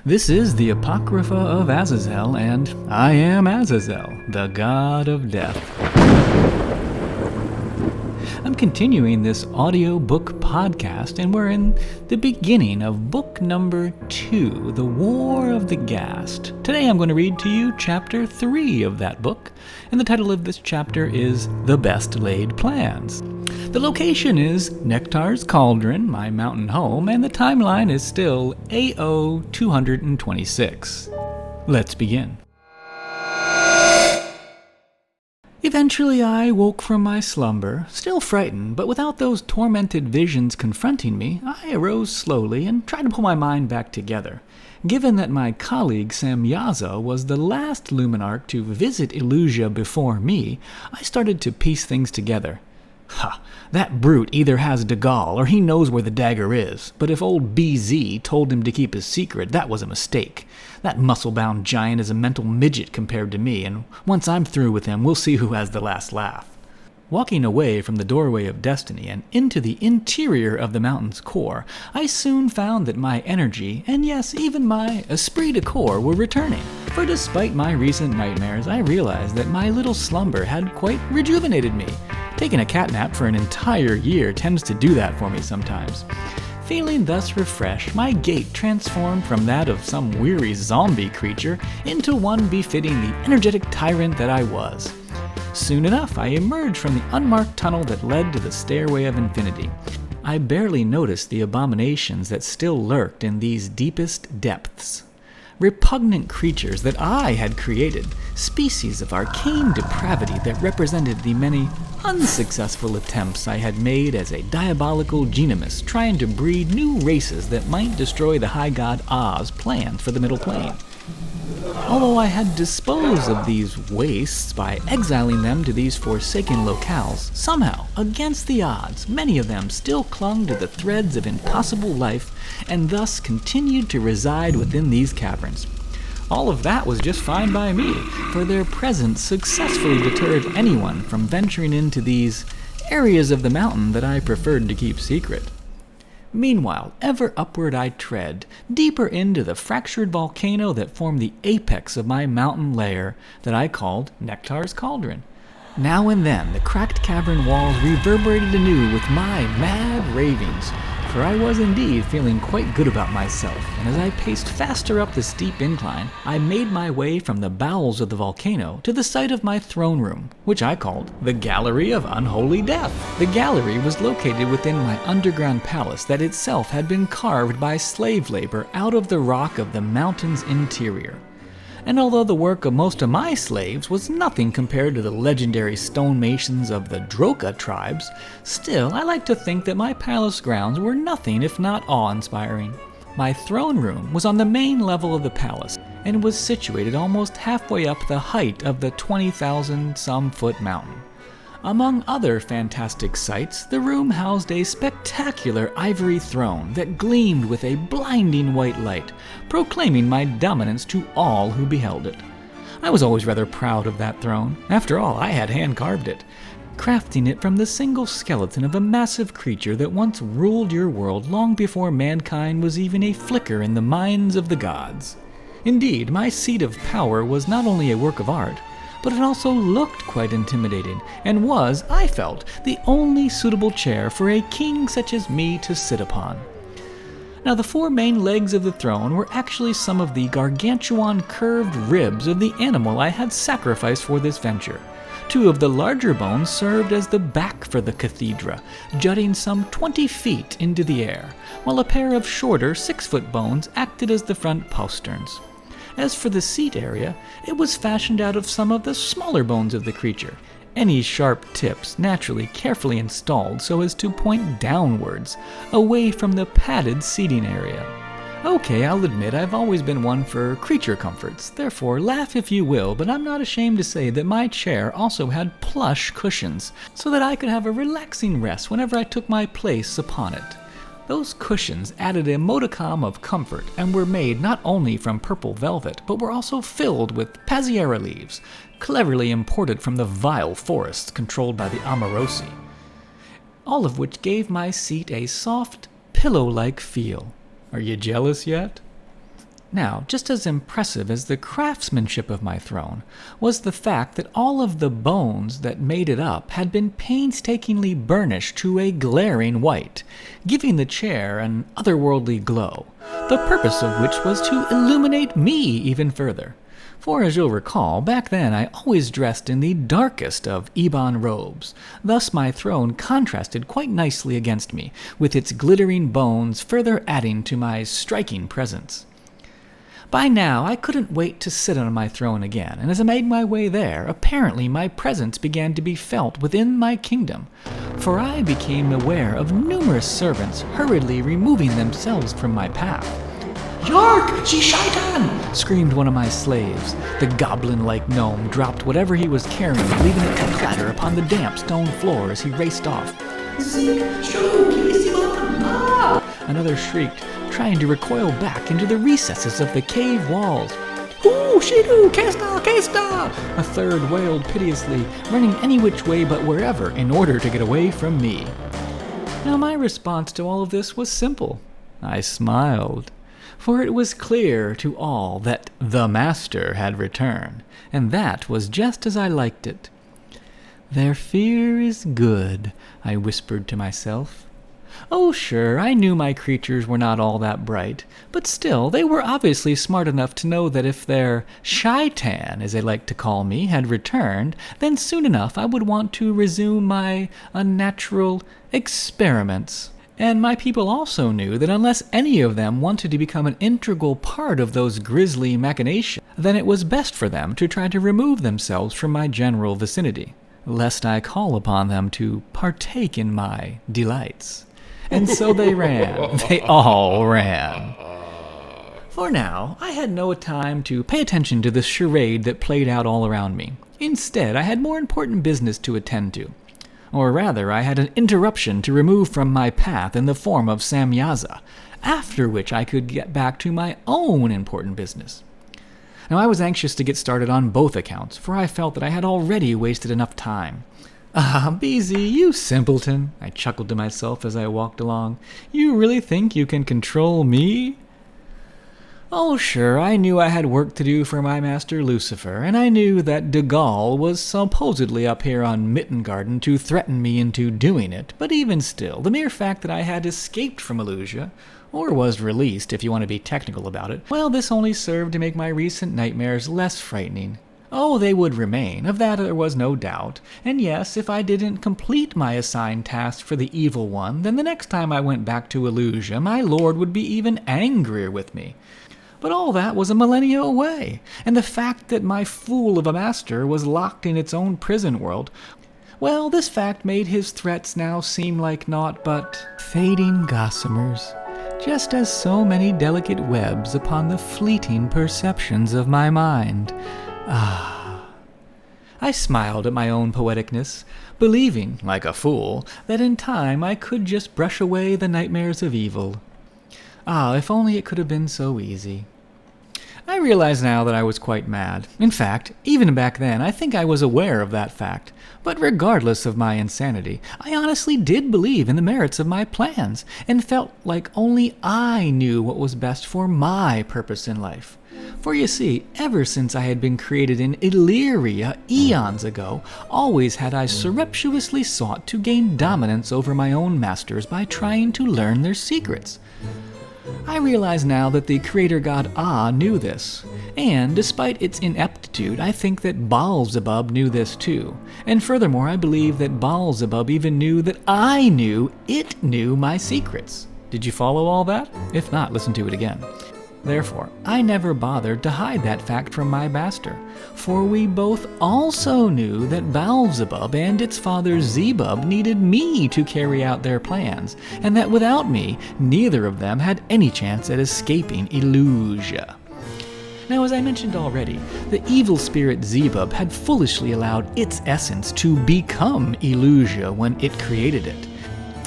This is the Apocrypha of Azazel, and I am Azazel, the god of death. I'm continuing this audiobook podcast, and we're in the beginning of book number 2, The War of the Ghast. Today I'm going to read to you chapter 3 of that book, and the title of this chapter is The Best Laid Plans. The location is Nectar's Cauldron, my mountain home, and the timeline is still AO 226. Let's begin. Eventually I woke from my slumber, still frightened, but without those tormented visions confronting me. I arose slowly and tried to pull my mind back together. Given that my colleague Samyaza was the last Luminarch to visit Illusia before me, I started to piece things together. That brute either has Dagaal or he knows where the dagger is, but if old BZ told him to keep his secret, that was a mistake. That muscle-bound giant is a mental midget compared to me, and once I'm through with him, we'll see who has the last laugh. Walking away from the doorway of destiny and into the interior of the mountain's core, I soon found that my energy, and yes, even my esprit de corps, were returning. For despite my recent nightmares, I realized that my little slumber had quite rejuvenated me. Taking a catnap for an entire year tends to do that for me sometimes. Feeling thus refreshed, my gait transformed from that of some weary zombie creature into one befitting the energetic tyrant that I was. Soon enough, I emerged from the unmarked tunnel that led to the stairway of infinity. I barely noticed the abominations that still lurked in these deepest depths. Repugnant creatures that I had created, species of arcane depravity that represented the many unsuccessful attempts I had made as a diabolical genomist trying to breed new races that might destroy the high god Oz planned for the Middle Plane. Although I had disposed of these wastes by exiling them to these forsaken locales, somehow, against the odds, many of them still clung to the threads of impossible life and thus continued to reside within these caverns. All of that was just fine by me, for their presence successfully deterred anyone from venturing into these areas of the mountain that I preferred to keep secret. Meanwhile, ever upward I tread, deeper into the fractured volcano that formed the apex of my mountain lair that I called Nectar's Cauldron. Now and then, the cracked cavern walls reverberated anew with my mad ravings, for I was indeed feeling quite good about myself, and as I paced faster up the steep incline, I made my way from the bowels of the volcano to the site of my throne room, which I called the Gallery of Unholy Death. The gallery was located within my underground palace that itself had been carved by slave labor out of the rock of the mountain's interior. And although the work of most of my slaves was nothing compared to the legendary stonemasons of the Droka tribes, still I like to think that my palace grounds were nothing if not awe-inspiring. My throne room was on the main level of the palace and was situated almost halfway up the height of the 20,000-some-foot mountain. Among other fantastic sights, the room housed a spectacular ivory throne that gleamed with a blinding white light, proclaiming my dominance to all who beheld it. I was always rather proud of that throne. After all, I had hand-carved it, crafting it from the single skeleton of a massive creature that once ruled your world long before mankind was even a flicker in the minds of the gods. Indeed, my seat of power was not only a work of art, but it also looked quite intimidating, and was, I felt, the only suitable chair for a king such as me to sit upon. Now, the 4 main legs of the throne were actually some of the gargantuan curved ribs of the animal I had sacrificed for this venture. 2 of the larger bones served as the back for the cathedra, jutting some 20 feet into the air, while a pair of shorter 6-foot bones acted as the front posterns. As for the seat area, it was fashioned out of some of the smaller bones of the creature, any sharp tips naturally carefully installed so as to point downwards, away from the padded seating area. Okay, I'll admit I've always been one for creature comforts, therefore laugh if you will, but I'm not ashamed to say that my chair also had plush cushions, so that I could have a relaxing rest whenever I took my place upon it. Those cushions added a modicum of comfort and were made not only from purple velvet, but were also filled with paziera leaves, cleverly imported from the vile forests controlled by the Amorosi, all of which gave my seat a soft, pillow-like feel. Are you jealous yet? Now, just as impressive as the craftsmanship of my throne was the fact that all of the bones that made it up had been painstakingly burnished to a glaring white, giving the chair an otherworldly glow, the purpose of which was to illuminate me even further. For as you'll recall, back then I always dressed in the darkest of ebon robes. Thus my throne contrasted quite nicely against me, with its glittering bones further adding to my striking presence. By now, I couldn't wait to sit on my throne again, and as I made my way there, apparently my presence began to be felt within my kingdom, for I became aware of numerous servants hurriedly removing themselves from my path. "Yark, she shaitan!" screamed one of my slaves. The goblin-like gnome dropped whatever he was carrying, leaving it to clatter upon the damp stone floor as he raced off. Another shrieked, trying to recoil back into the recesses of the cave walls. "Ooh, shidu, kesta, kesta!" A third wailed piteously, running any which way but wherever in order to get away from me. Now my response to all of this was simple. I smiled, for it was clear to all that the Master had returned, and that was just as I liked it. "Their fear is good," I whispered to myself. Oh, sure, I knew my creatures were not all that bright, but still, they were obviously smart enough to know that if their shaitan, as they like to call me, had returned, then soon enough I would want to resume my unnatural experiments. And my people also knew that unless any of them wanted to become an integral part of those grisly machinations, then it was best for them to try to remove themselves from my general vicinity, lest I call upon them to partake in my delights. And so they ran. They all ran. For now, I had no time to pay attention to the charade that played out all around me. Instead, I had more important business to attend to. Or rather, I had an interruption to remove from my path in the form of Samyaza, after which I could get back to my own important business. Now, I was anxious to get started on both accounts, for I felt that I had already wasted enough time. "Ah, Beezy, you simpleton," I chuckled to myself as I walked along. "You really think you can control me?" Oh, sure, I knew I had work to do for my master Lucifer, and I knew that Dagaal was supposedly up here on Mittengarden to threaten me into doing it, but even still, the mere fact that I had escaped from Illusia, or was released if you want to be technical about it, well, this only served to make my recent nightmares less frightening. Oh, they would remain, of that there was no doubt, and yes, if I didn't complete my assigned task for the Evil One, then the next time I went back to Illusia, my lord would be even angrier with me. But all that was a millennia away, and the fact that my fool of a master was locked in its own prison world, well, this fact made his threats now seem like naught but fading gossamers, just as so many delicate webs upon the fleeting perceptions of my mind. I smiled at my own poeticness, believing, like a fool, that in time I could just brush away the nightmares of evil. If only it could have been so easy. I realize now that I was quite mad. In fact, even back then, I think I was aware of that fact. But regardless of my insanity, I honestly did believe in the merits of my plans, and felt like only I knew what was best for my purpose in life. For you see, ever since I had been created in Illyria eons ago, always had I surreptitiously sought to gain dominance over my own masters by trying to learn their secrets. I realize now that the creator god knew this, and despite its ineptitude, I think that Baal-zebub knew this too. And furthermore, I believe that Baal-zebub even knew that I knew it knew my secrets. Did you follow all that? If not, listen to it again. Therefore, I never bothered to hide that fact from my master, for we both also knew that Baal-zebub and its father Zebub needed me to carry out their plans, and that without me, neither of them had any chance at escaping Illusia. Now, as I mentioned already, the evil spirit Zebub had foolishly allowed its essence to become Illusia when it created it.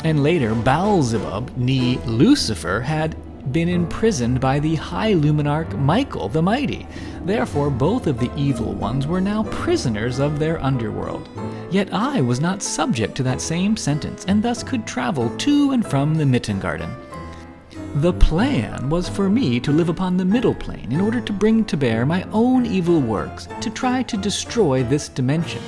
And later, Baal-zebub, nee Lucifer, had been imprisoned by the High Luminarch Michael the Mighty. Therefore, both of the evil ones were now prisoners of their underworld. Yet I was not subject to that same sentence, and thus could travel to and from the Mittengarden. The plan was for me to live upon the middle plane in order to bring to bear my own evil works to try to destroy this dimension.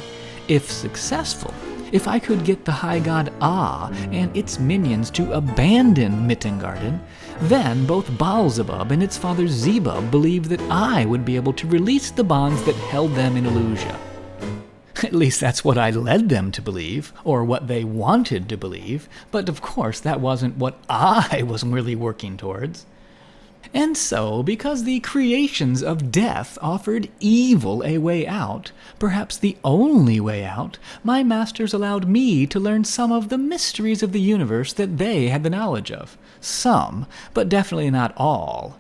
If successful, if I could get the high god Ah and its minions to abandon Mittengarden, then both Baalzebub and its father Zebub believed that I would be able to release the bonds that held them in Illusia. At least that's what I led them to believe, or what they wanted to believe, but of course that wasn't what I was really working towards. And so, because the creations of death offered evil a way out, perhaps the only way out, my masters allowed me to learn some of the mysteries of the universe that they had the knowledge of. Some, but definitely not all.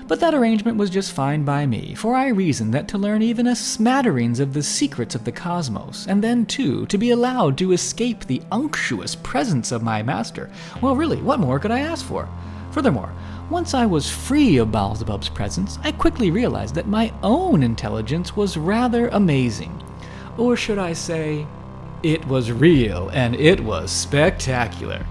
But that arrangement was just fine by me, for I reasoned that to learn even a smatterings of the secrets of the cosmos, and then, too, to be allowed to escape the unctuous presence of my master, well, really, what more could I ask for? Furthermore, once I was free of Baalzebub's presence, I quickly realized that my own intelligence was rather amazing. Or should I say, it was real, and it was spectacular.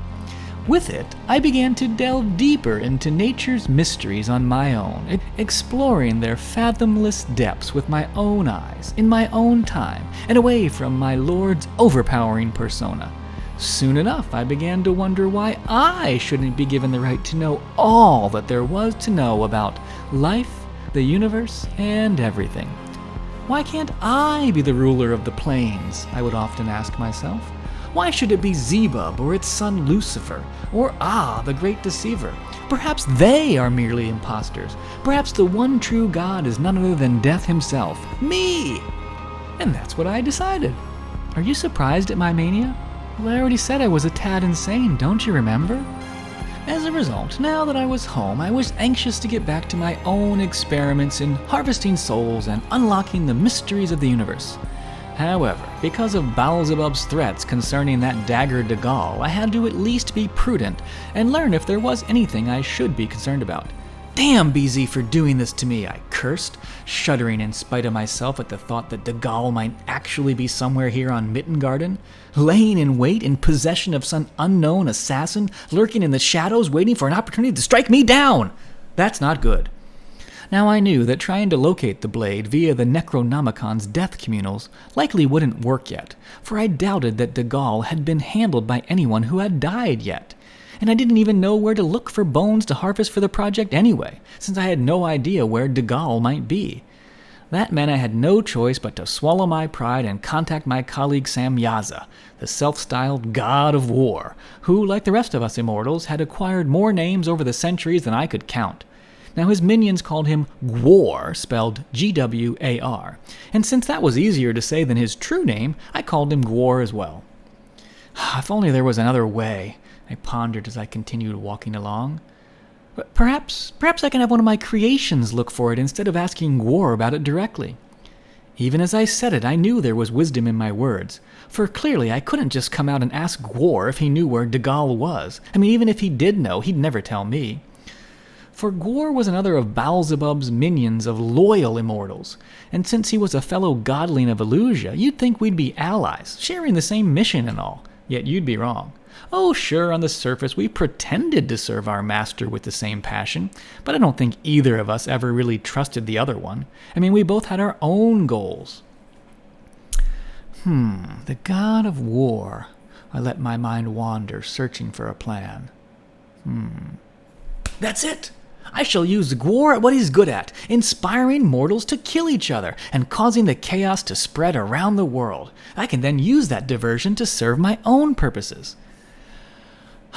With it, I began to delve deeper into nature's mysteries on my own, exploring their fathomless depths with my own eyes, in my own time, and away from my lord's overpowering persona. Soon enough, I began to wonder why I shouldn't be given the right to know all that there was to know about life, the universe, and everything. Why can't I be the ruler of the plains, I would often ask myself. Why should it be Zebub or its son Lucifer, or the great deceiver? Perhaps they are merely impostors. Perhaps the one true God is none other than Death himself, me! And that's what I decided. Are you surprised at my mania? Well, I already said I was a tad insane, don't you remember? As a result, now that I was home, I was anxious to get back to my own experiments in harvesting souls and unlocking the mysteries of the universe. However, because of Baalzebub's threats concerning that dagger Dagaal, I had to at least be prudent and learn if there was anything I should be concerned about. Damn BZ for doing this to me, I cursed, shuddering in spite of myself at the thought that Dagaal might actually be somewhere here on Mittengarden, laying in wait in possession of some unknown assassin, lurking in the shadows waiting for an opportunity to strike me down. That's not good. Now I knew that trying to locate the blade via the Necronomicon's death communals likely wouldn't work yet, for I doubted that Dagaal had been handled by anyone who had died yet. And I didn't even know where to look for bones to harvest for the project anyway, since I had no idea where Dagaal might be. That meant I had no choice but to swallow my pride and contact my colleague Samyaza, the self-styled god of war, who, like the rest of us immortals, had acquired more names over the centuries than I could count. Now his minions called him Gwar, spelled Gwar, and since that was easier to say than his true name, I called him Gwar as well. If only there was another way, I pondered as I continued walking along. But perhaps I can have one of my creations look for it instead of asking Gwar about it directly. Even as I said it, I knew there was wisdom in my words, for clearly I couldn't just come out and ask Gwar if he knew where Dagaal was. I mean, even if he did know, he'd never tell me. For Gwar was another of Baalzebub's minions of loyal immortals, and since he was a fellow godling of Illusia, you'd think we'd be allies, sharing the same mission and all, yet you'd be wrong. Oh, sure, on the surface we pretended to serve our master with the same passion, but I don't think either of us ever really trusted the other one. I mean, we both had our own goals. The god of war. I let my mind wander, searching for a plan. That's it! I shall use Gwar at what he's good at, inspiring mortals to kill each other and causing the chaos to spread around the world. I can then use that diversion to serve my own purposes.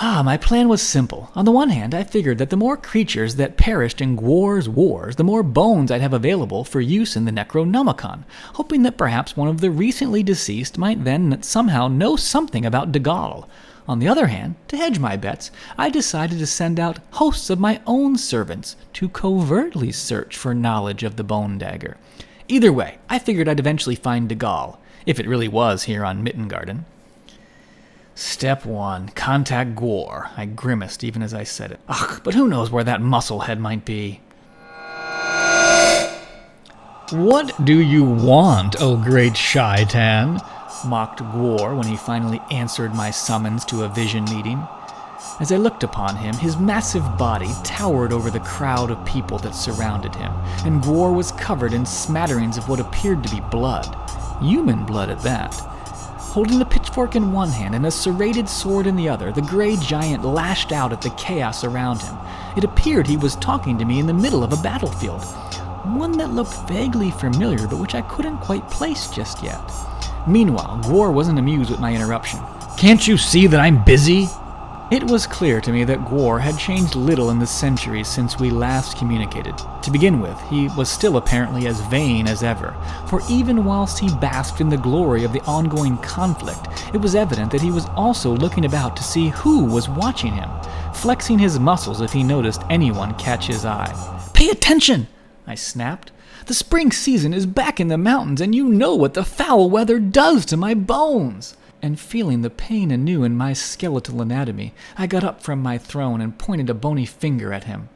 My plan was simple. On the one hand, I figured that the more creatures that perished in Gwar's wars, the more bones I'd have available for use in the Necronomicon, hoping that perhaps one of the recently deceased might then somehow know something about Dagaal. On the other hand, to hedge my bets, I decided to send out hosts of my own servants to covertly search for knowledge of the bone dagger. Either way, I figured I'd eventually find Dagaal, if it really was here on Mittengarden. Step 1. Contact Gwar. I grimaced even as I said it. But who knows where that musclehead might be? What do you want, O great Shaitan? Mocked Gwar when he finally answered my summons to a vision meeting. As I looked upon him, his massive body towered over the crowd of people that surrounded him, and Gwar was covered in smatterings of what appeared to be blood. Human blood at that. Holding a pitchfork in one hand and a serrated sword in the other, the gray giant lashed out at the chaos around him. It appeared he was talking to me in the middle of a battlefield, one that looked vaguely familiar but which I couldn't quite place just yet. Meanwhile, Gwar wasn't amused with my interruption. "Can't you see that I'm busy?" It was clear to me that Gwar had changed little in the centuries since we last communicated. To begin with, he was still apparently as vain as ever, for even whilst he basked in the glory of the ongoing conflict, it was evident that he was also looking about to see who was watching him, flexing his muscles if he noticed anyone catch his eye. "Pay attention!" I snapped. "The spring season is back in the mountains, and you know what the foul weather does to my bones." And feeling the pain anew in my skeletal anatomy, I got up from my throne and pointed a bony finger at him.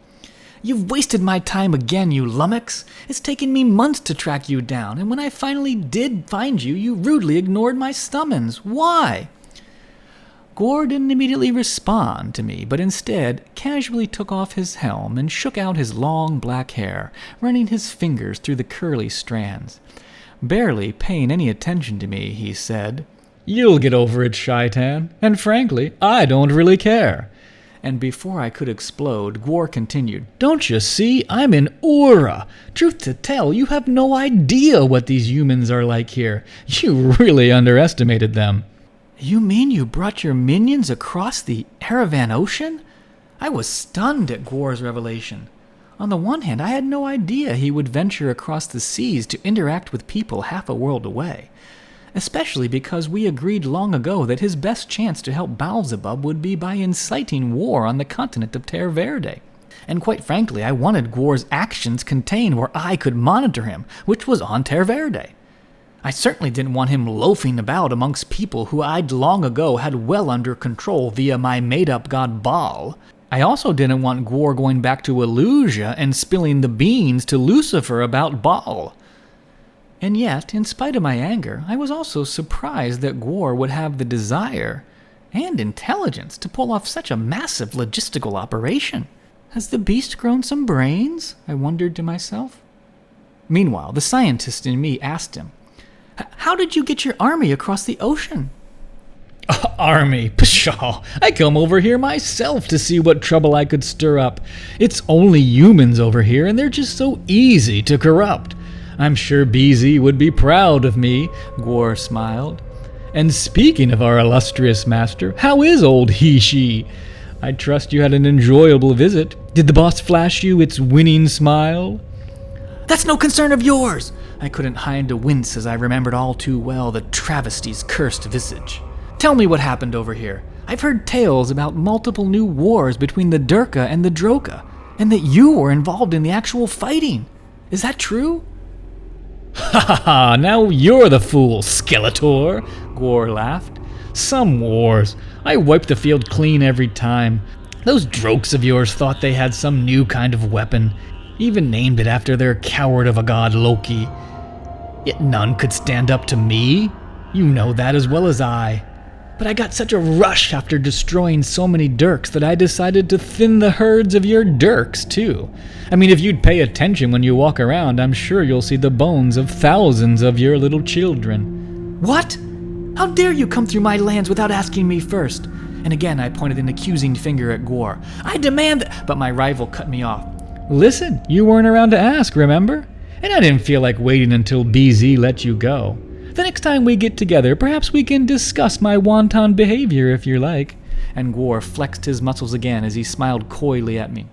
"You've wasted my time again, you lummox. It's taken me months to track you down, and when I finally did find you, you rudely ignored my summons. Why?" Gwar didn't immediately respond to me, but instead casually took off his helm and shook out his long black hair, running his fingers through the curly strands. Barely paying any attention to me, he said, "You'll get over it, Shaitan, and frankly, I don't really care." And before I could explode, Gwar continued, "Don't you see? I'm in Ura. Truth to tell, you have no idea what these humans are like here. You really underestimated them." "You mean you brought your minions across the Aravan Ocean?" I was stunned at Gwar's revelation. On the one hand, I had no idea he would venture across the seas to interact with people half a world away, especially because we agreed long ago that his best chance to help Baalzebub would be by inciting war on the continent of Terre Verde. And quite frankly, I wanted Gwar's actions contained where I could monitor him, which was on Terre Verde. I certainly didn't want him loafing about amongst people who I'd long ago had well under control via my made-up god Baal. I also didn't want Gwar going back to Illusia and spilling the beans to Lucifer about Baal. And yet, in spite of my anger, I was also surprised that Gwar would have the desire and intelligence to pull off such a massive logistical operation. Has the beast grown some brains? I wondered to myself. Meanwhile, the scientist in me asked him, "How did you get your army across the ocean?" "Army? Pshaw! I come over here myself to see what trouble I could stir up. It's only humans over here, and they're just so easy to corrupt. I'm sure BZ would be proud of me," Gwar smiled. "And speaking of our illustrious master, how is old he-she? I trust you had an enjoyable visit. Did the boss flash you its winning smile?" "That's no concern of yours!" I couldn't hide a wince as I remembered all too well the travesty's cursed visage. "Tell me what happened over here. I've heard tales about multiple new wars between the Durka and the Droka, and that you were involved in the actual fighting. Is that true?" "Ha ha ha, now you're the fool, Skeletor," Gwar laughed. "Some wars. I wipe the field clean every time. Those drokes of yours thought they had some new kind of weapon, even named it after their coward of a god Loki. Yet none could stand up to me. You know that as well as I. But I got such a rush after destroying so many Dirks that I decided to thin the herds of your Dirks, too. I mean, if you'd pay attention when you walk around, I'm sure you'll see the bones of thousands of your little children." "What? How dare you come through my lands without asking me first?" And again I pointed an accusing finger at Gwar. "I demand that—" But my rival cut me off. "Listen, you weren't around to ask, remember? And I didn't feel like waiting until BZ let you go. The next time we get together, perhaps we can discuss my wanton behavior if you like." And Gwar flexed his muscles again as he smiled coyly at me.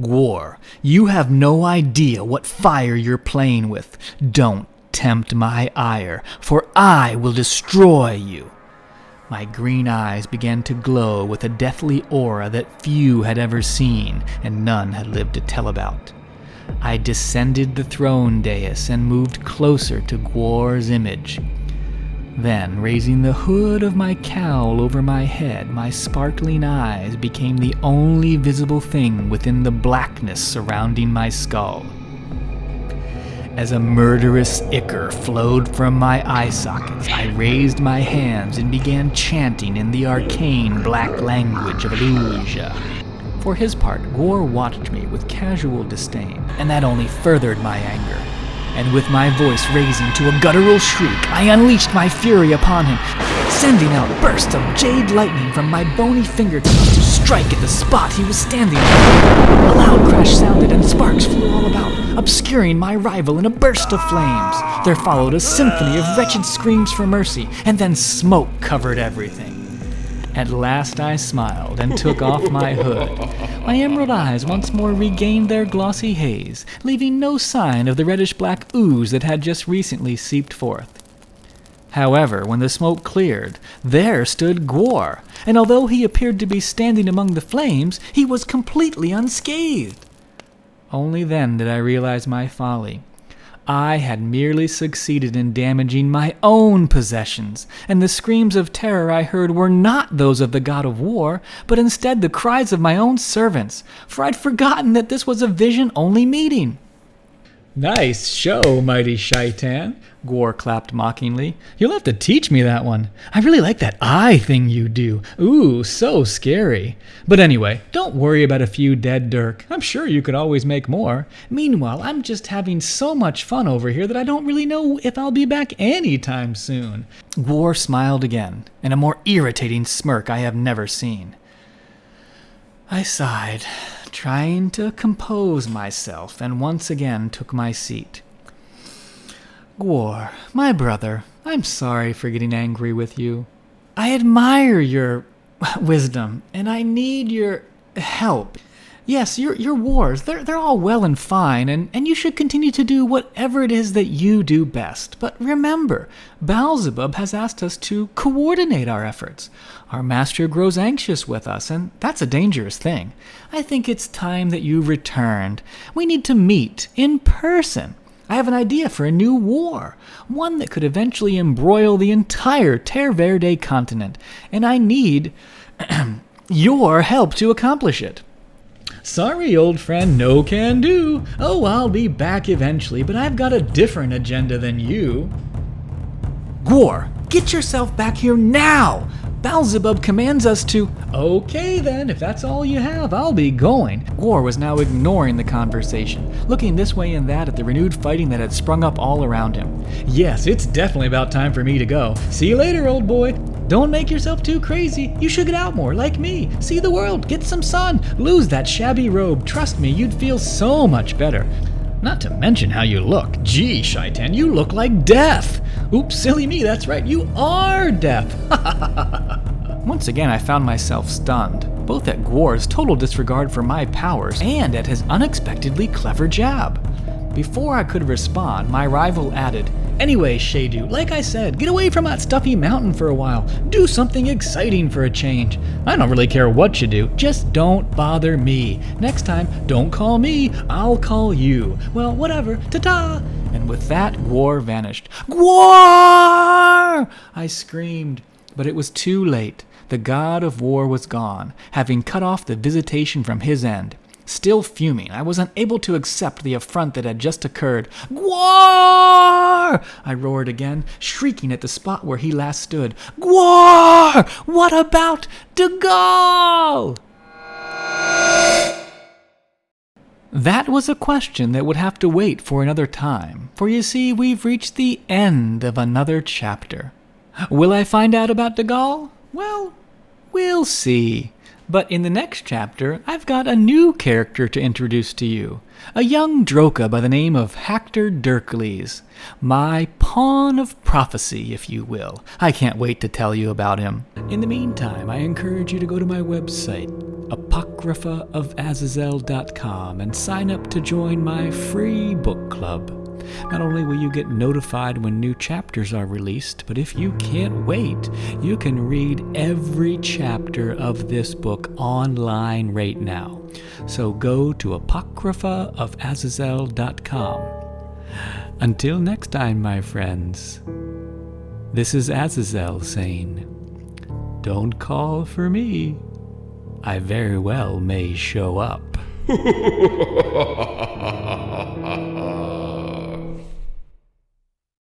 "Gwar, you have no idea what fire you're playing with. Don't tempt my ire, for I will destroy you." My green eyes began to glow with a deathly aura that few had ever seen and none had lived to tell about. I descended the throne dais and moved closer to Gwar's image. Then, raising the hood of my cowl over my head, my sparkling eyes became the only visible thing within the blackness surrounding my skull. As a murderous ichor flowed from my eye sockets, I raised my hands and began chanting in the arcane black language of Illusia. For his part, Gwar watched me with casual disdain, and that only furthered my anger. And with my voice raising to a guttural shriek, I unleashed my fury upon him, sending out bursts of jade lightning from my bony fingertips to strike at the spot he was standing on. A loud crash sounded and sparks flew all about, obscuring my rival in a burst of flames. There followed a symphony of wretched screams for mercy, and then smoke covered everything. At last I smiled and took off my hood. My emerald eyes once more regained their glossy haze, leaving no sign of the reddish-black ooze that had just recently seeped forth. However, when the smoke cleared, there stood Gwar, and although he appeared to be standing among the flames, he was completely unscathed. Only then did I realize my folly. I had merely succeeded in damaging my own possessions, and the screams of terror I heard were not those of the god of war, but instead the cries of my own servants, for I'd forgotten that this was a vision-only meeting. "Nice show, mighty Shaitan," Gwar clapped mockingly. "You'll have to teach me that one. I really like that eye thing you do. Ooh, so scary. But anyway, don't worry about a few dead dirk. I'm sure you could always make more. Meanwhile, I'm just having so much fun over here that I don't really know if I'll be back anytime soon." Gwar smiled again, in a more irritating smirk I have never seen. I sighed, trying to compose myself, and once again took my seat. "Gwar, my brother, I'm sorry for getting angry with you. I admire your wisdom, and I need your help. Yes, your wars, they're all well and fine, and you should continue to do whatever it is that you do best. But remember, Beelzebub has asked us to coordinate our efforts. Our master grows anxious with us, and that's a dangerous thing. I think it's time that you returned. We need to meet in person. I have an idea for a new war, one that could eventually embroil the entire Terre Verde continent, and I need your help to accomplish it." "Sorry, old friend, no can do. Oh, I'll be back eventually, but I've got a different agenda than you." "Gwar, get yourself back here now! Beelzebub commands us to—" "Okay then, if that's all you have, I'll be going." Gwar was now ignoring the conversation, looking this way and that at the renewed fighting that had sprung up all around him. "Yes, it's definitely about time for me to go. See you later, old boy. Don't make yourself too crazy. You should get out more, like me. See the world, get some sun, lose that shabby robe. Trust me, you'd feel so much better. Not to mention how you look. Gee, Shaitan, you look like death. Oops, silly me, that's right, you are death." Once again, I found myself stunned, both at Gwar's total disregard for my powers and at his unexpectedly clever jab. Before I could respond, my rival added, "Anyway, Shadu, like I said, get away from that stuffy mountain for a while. Do something exciting for a change. I don't really care what you do, just don't bother me. Next time, don't call me, I'll call you. Well, whatever, ta-ta!" And with that, Gwar vanished. "Gwar!" I screamed, but it was too late. The god of war was gone, having cut off the visitation from his end. Still fuming, I was unable to accept the affront that had just occurred. "Gwar!" I roared again, shrieking at the spot where he last stood. "Gwar! What about Dagaal?" That was a question that would have to wait for another time, for you see, we've reached the end of another chapter. Will I find out about Dagaal? Well, we'll see. But in the next chapter, I've got a new character to introduce to you. A young Droka by the name of Hector Dirkles. My pawn of prophecy, if you will. I can't wait to tell you about him. In the meantime, I encourage you to go to my website, apocryphaofazazel.com, and sign up to join my free book club. Not only will you get notified when new chapters are released, but if you can't wait, you can read every chapter of this book online right now. So go to apocryphaofazazel.com. Until next time, my friends, this is Azazel saying, don't call for me. I very well may show up.